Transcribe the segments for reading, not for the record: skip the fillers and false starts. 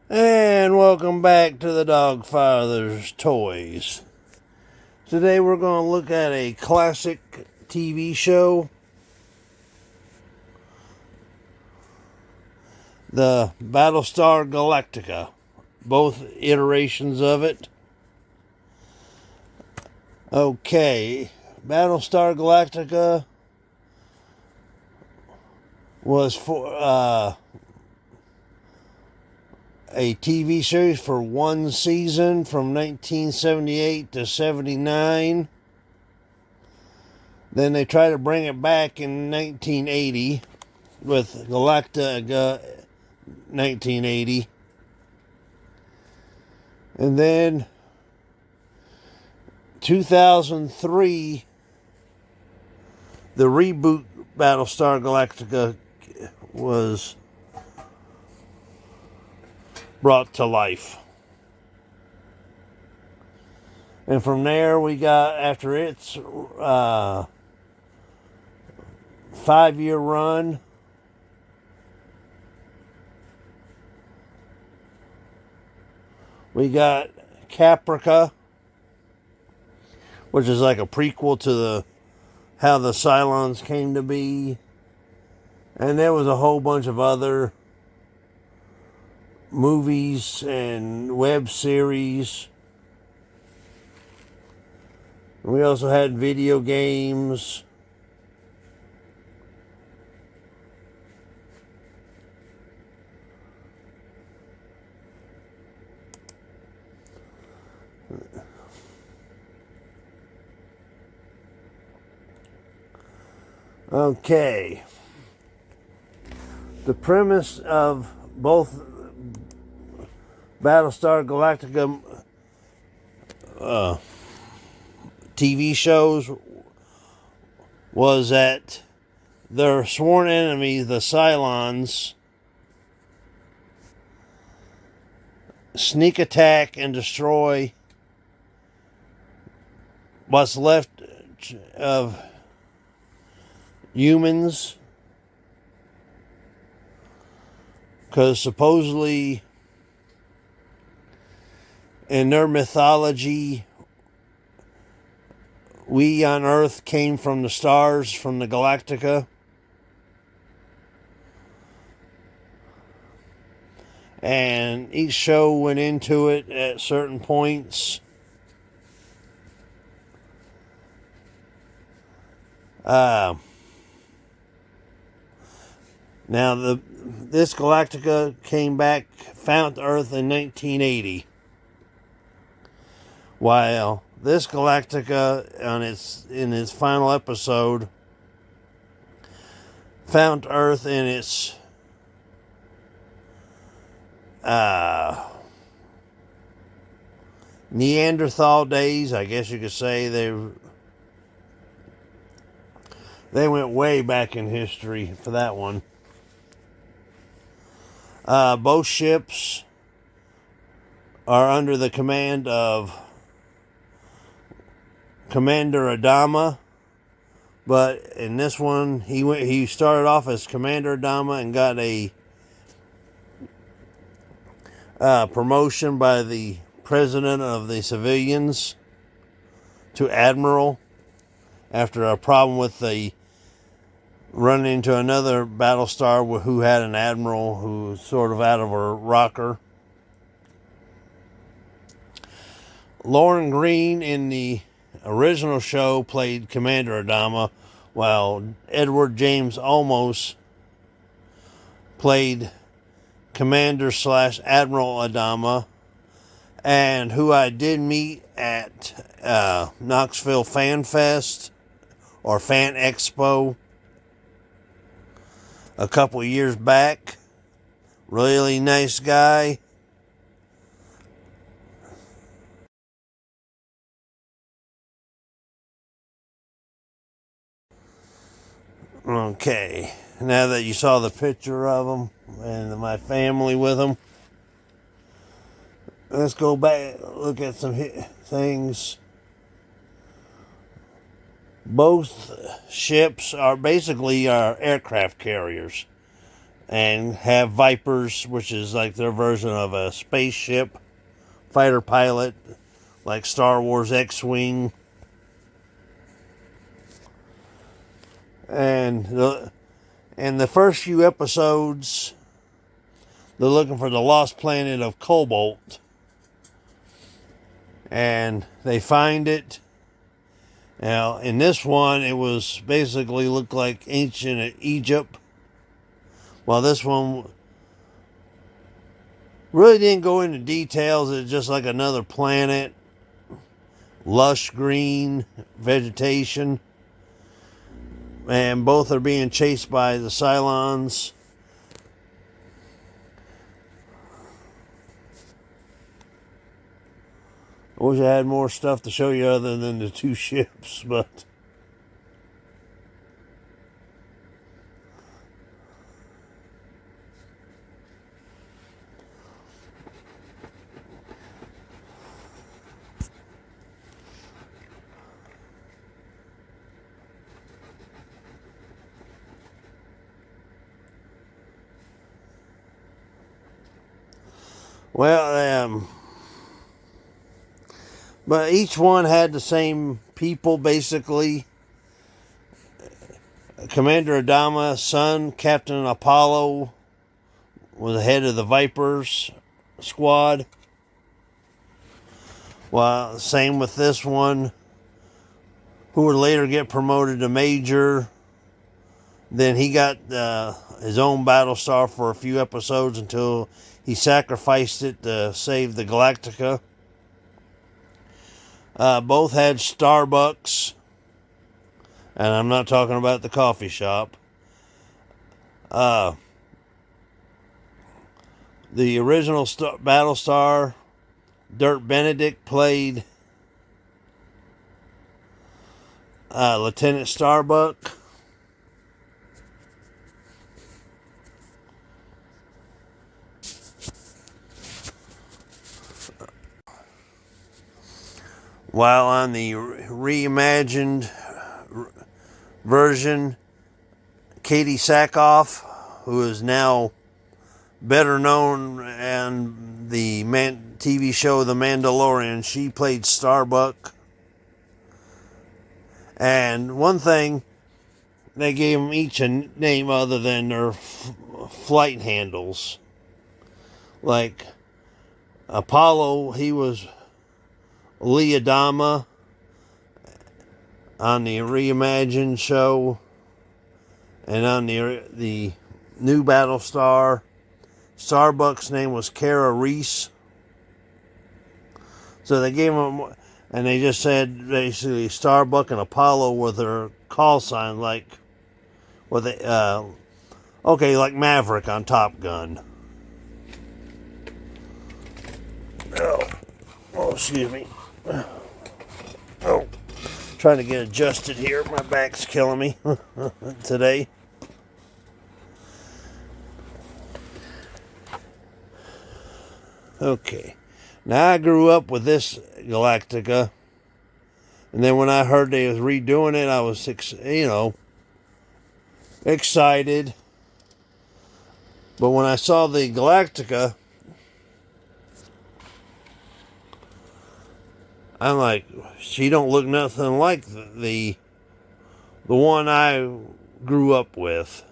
And welcome back to the DOGFATHER'S Toys. Today we're going to look at a classic TV show, the Battlestar Galactica, both iterations of it. Okay, Battlestar Galactica was for a TV series for one season from 1978 to 79. Then they tried to bring it back in 1980 with Galactica 1980. And then 2003, the reboot Battlestar Galactica was brought to life. And from there we got, after its 5-year run, we got Caprica, which is like a prequel to how the Cylons came to be. And there was a whole bunch of other movies and web series. We also had video games. Okay. The premise of both Battlestar Galactica TV shows was that their sworn enemy, the Cylons, sneak attack and destroy what's left of humans, because supposedly in their mythology, we on Earth came from the stars, from the Galactica. And each show went into it at certain points. Now, this Galactica came back, found Earth in 1980. While this Galactica, in its final episode, found Earth in its Neanderthal days, I guess you could say. They went way back in history for that one. Both ships are under the command of Commander Adama, but in this one he started off as Commander Adama and got a promotion by the president of the civilians to Admiral after a problem with running into another Battlestar who had an Admiral who was sort of out of her rocker. Lauren Green in the original show played Commander Adama, while Edward James Olmos played Commander/Admiral Adama, and who I did meet at Knoxville Fan Fest or Fan Expo a couple of years back. Really nice guy. Okay, now that you saw the picture of them and my family with them, let's go back, look at some things. Both ships are basically our aircraft carriers. and have Vipers, which is like their version of a spaceship fighter pilot, like Star Wars X-Wing. And in the first few episodes, they're looking for the lost planet of Cobalt. And they find it. Now, in this one, it was basically looked like ancient Egypt. While this one really didn't go into details. It's just like another planet. Lush green vegetation. And both are being chased by the Cylons. I wish I had more stuff to show you other than the two ships, but... Well, but each one had the same people, basically. Commander Adama's son, Captain Apollo, was the head of the Vipers squad. Well, same with this one, who would later get promoted to Major. Then he got his own Battlestar for a few episodes until he sacrificed it to save the Galactica. Both had Starbucks. And I'm not talking about the coffee shop. The original Battlestar, Dirk Benedict played Lieutenant Starbuck. While on the reimagined version, Katie Sackhoff, who is now better known in the TV show The Mandalorian, she played Starbuck. And one thing, they gave them each a name other than their flight handles. Like Apollo, he was Lee Adama on the reimagined show, and on the new Battlestar, Starbuck's name was Kara Reese. So they gave him, and they just said basically Starbuck and Apollo were their call sign, like what they like Maverick on Top Gun. Oh, excuse me. Oh, trying to get adjusted here. My back's killing me today. Okay. Now, I grew up with this Galactica. And then when I heard they was redoing it, I was, excited. But when I saw the Galactica, I'm like, she don't look nothing like the one I grew up with.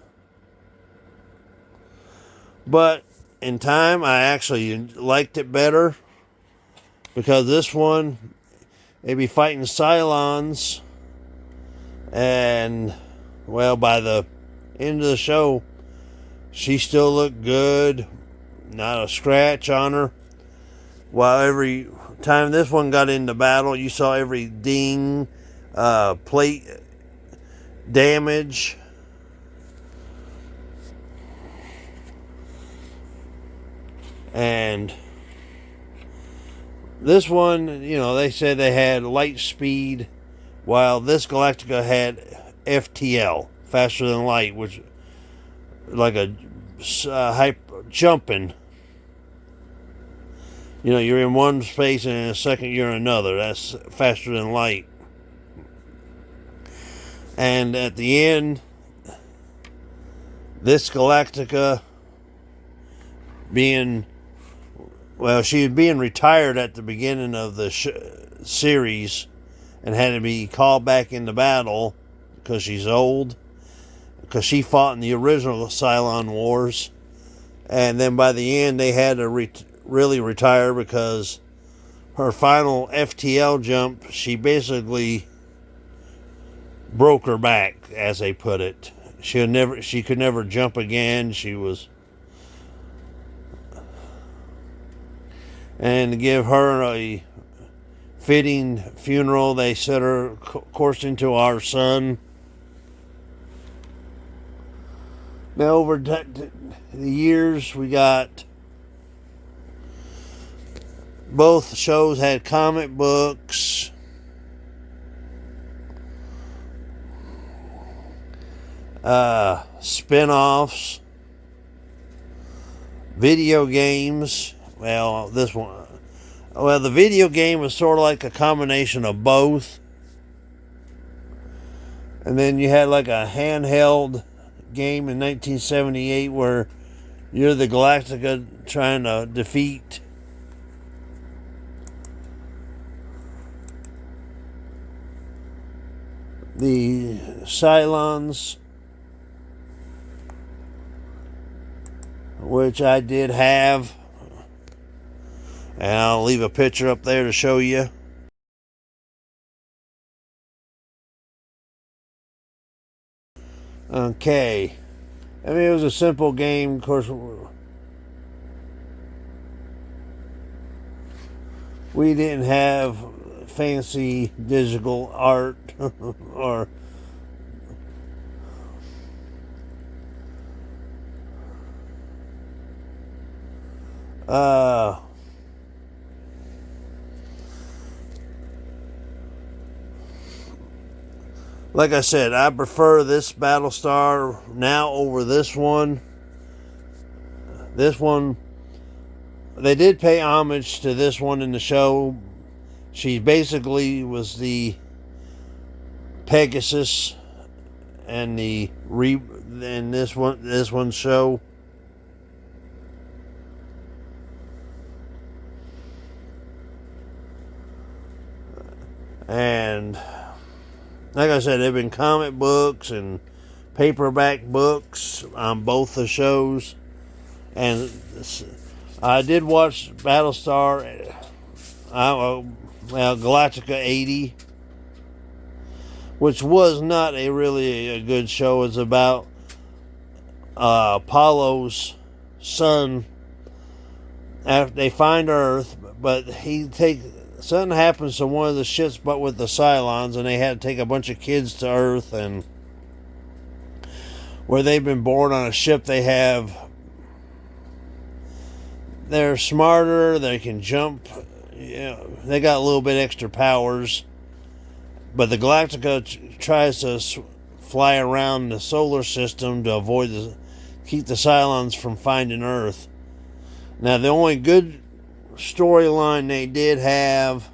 But in time, I actually liked it better, because this one, they be fighting Cylons, and well, by the end of the show, she still looked good, not a scratch on her. While every time this one got into battle, you saw every ding, plate damage. And this one, they said they had light speed, while this Galactica had FTL, faster than light, which like a jumping. You're in one space and in a second you're in another. That's faster than light. And at the end, this Galactica being, well, she was being retired at the beginning of the series and had to be called back into battle because she's old, because she fought in the original Cylon Wars. And then by the end, they had to really retire because her final FTL jump, she basically broke her back, as they put it. She could never jump again. She was, and to give her a fitting funeral, they set her course into our sun. Now, over the years, we got, both shows had comic books, spin-offs, video games. Well, the video game was sort of like a combination of both. And then you had like a handheld game in 1978 where you're the Galactica trying to defeat the Cylons, which I did have, and I'll leave a picture up there to show you. Okay, I mean, it was a simple game. Of course, we didn't have fancy digital art or like I said, I prefer this Battlestar now over this one. This one, they did pay homage to this one in the show. She basically was the Pegasus and in this one's show. And like I said, there have been comic books and paperback books on both the shows. And I did watch Battlestar Galactica 80, which was not really a good show. It's about Apollo's son. After they find Earth, but something happens to one of the ships, but with the Cylons, and they had to take a bunch of kids to Earth, and where they've been born on a ship, they're smarter, they can jump, they got a little bit extra powers, but the Galactica tries to fly around the solar system to keep the Cylons from finding Earth. Now, the only good storyline they did have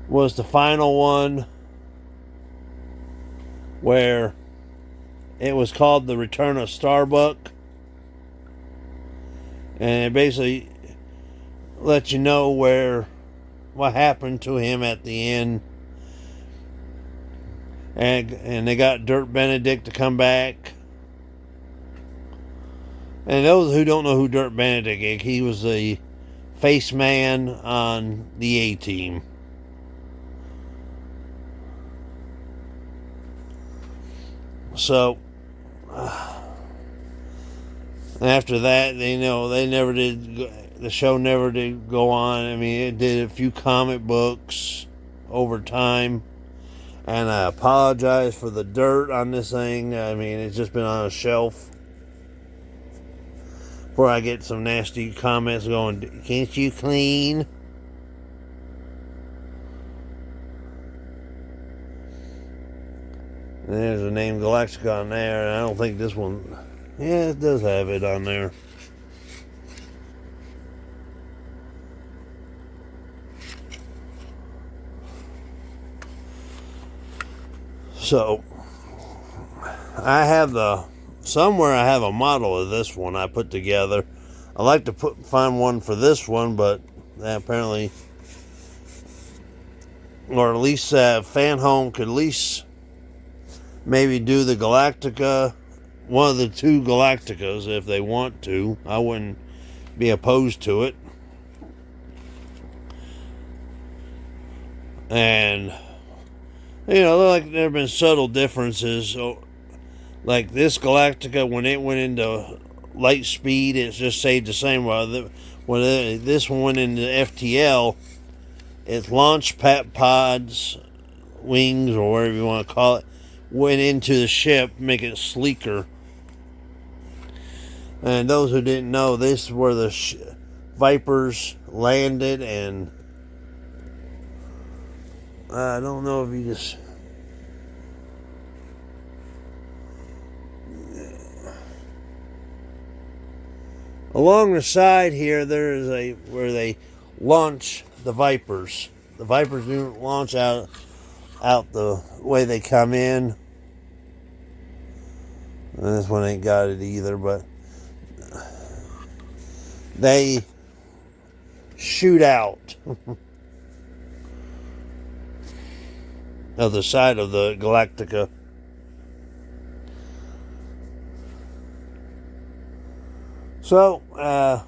was the final one, where it was called The Return of Starbuck, and it basically let you know what happened to him at the end. And they got Dirk Benedict to come back. And those who don't know who Dirk Benedict is, he was the face man on the A-Team. So after that, the show never did go on. I mean, it did a few comic books over time, and I apologize for the dirt on this thing. I mean, it's just been on a shelf. Before I get some nasty comments going, can't you clean? And there's the name Galactica on there, and I don't think this one, yeah, it does have it on there. So, I have the somewhere I have a model of this one I put together. I like to find one for this one, but apparently, or at least Fan Home could at least maybe do the Galactica, one of the two Galacticas if they want to. I wouldn't be opposed to it. And like there have been subtle differences. Like this Galactica, when it went into light speed, it just stayed the same. When this one went into FTL, its launch pods, wings, or whatever you want to call it, went into the ship, make it sleeker. And those who didn't know, this is where the Vipers landed, and I don't know if you just... Along the side here, there is where they launch the Vipers. The Vipers don't launch out the way they come in. And this one ain't got it either, but they shoot out of the side of the Galactica. So, I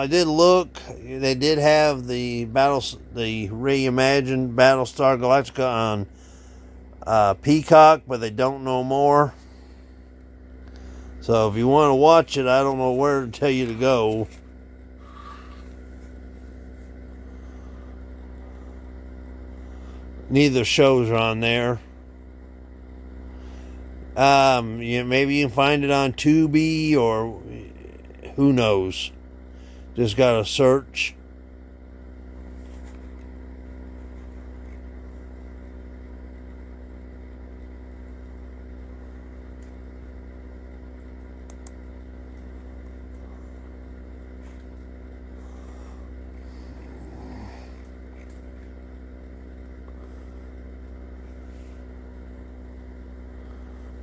did look. They did have the reimagined Battlestar Galactica on Peacock, but they don't know more. So if you want to watch it, I don't know where to tell you to go. Neither shows are on there. Maybe you can find it on Tubi, or who knows. Just gotta search.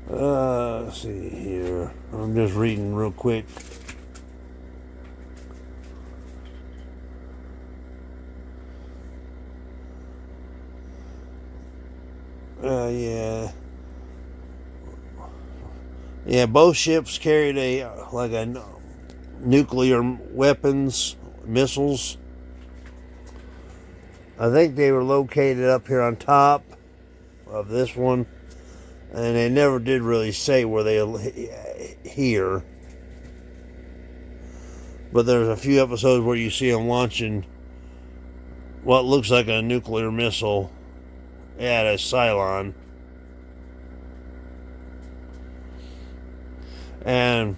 Let's see here. I'm just reading real quick. Yeah, both ships carried a nuclear weapons, missiles. I think they were located up here on top of this one, and they never did really say where they here. But there's a few episodes where you see them launching what looks like a nuclear missile at a Cylon. And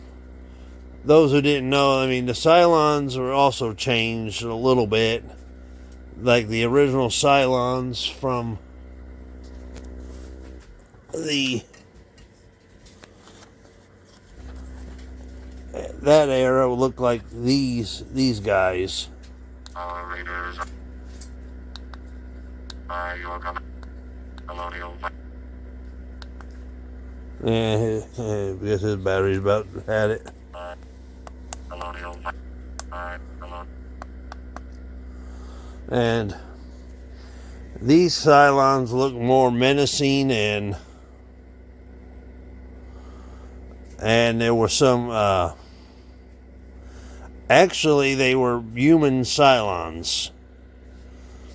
those who didn't know, I mean, the Cylons were also changed a little bit. Like the original Cylons from that era would look like these guys. Our raiders are your colonial. I guess his battery's about had it. Colonial. And these Cylons look more menacing, and there were some actually they were human Cylons.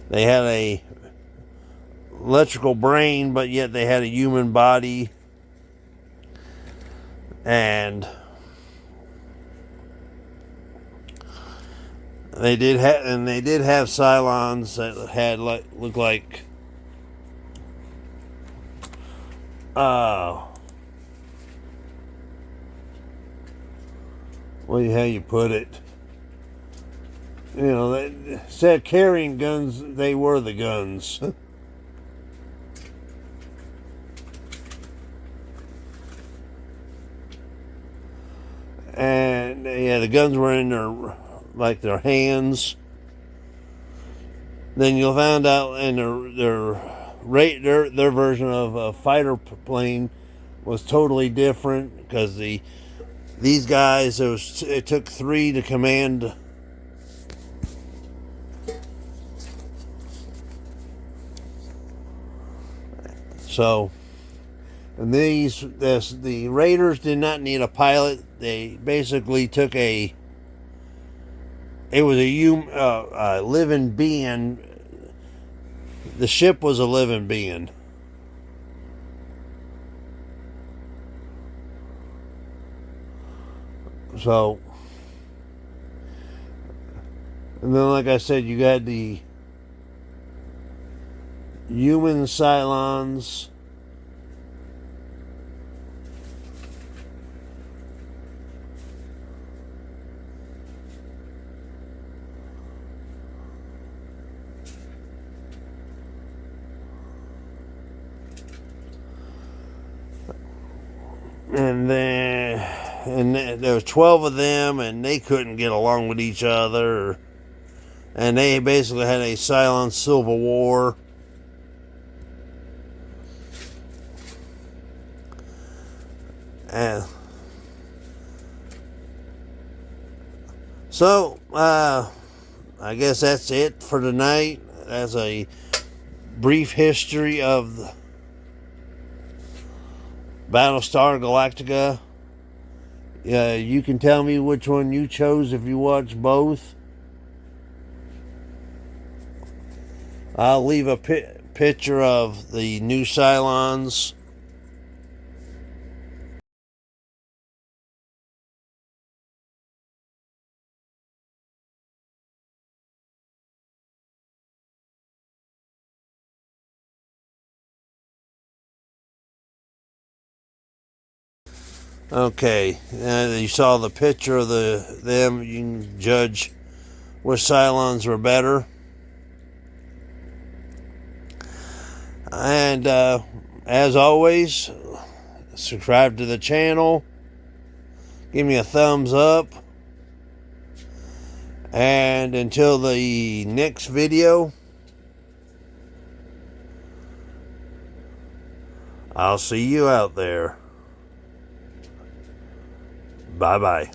They had a electrical brain, but yet they had a human body. And they did have Cylons that had looked like how you put it? They said carrying guns. They were the guns. And yeah, the guns were in their hands. Then you'll find out in their version of a fighter plane was totally different because these guys, it took 3 to command. So, and the Raiders did not need a pilot. They basically took it was a living being. The ship was a living being. So, and then like I said, you got the human Cylons. And there was 12 of them, and they couldn't get along with each other. And they basically had a Cylon Civil War. And so, I guess that's it for tonight. That's a brief history of Battlestar Galactica. You can tell me which one you chose if you watched both. I'll leave a picture of the new Cylons. Okay, you saw the picture of them. You can judge which Cylons were better. And as always, subscribe to the channel. Give me a thumbs up. And until the next video, I'll see you out there. Bye-bye.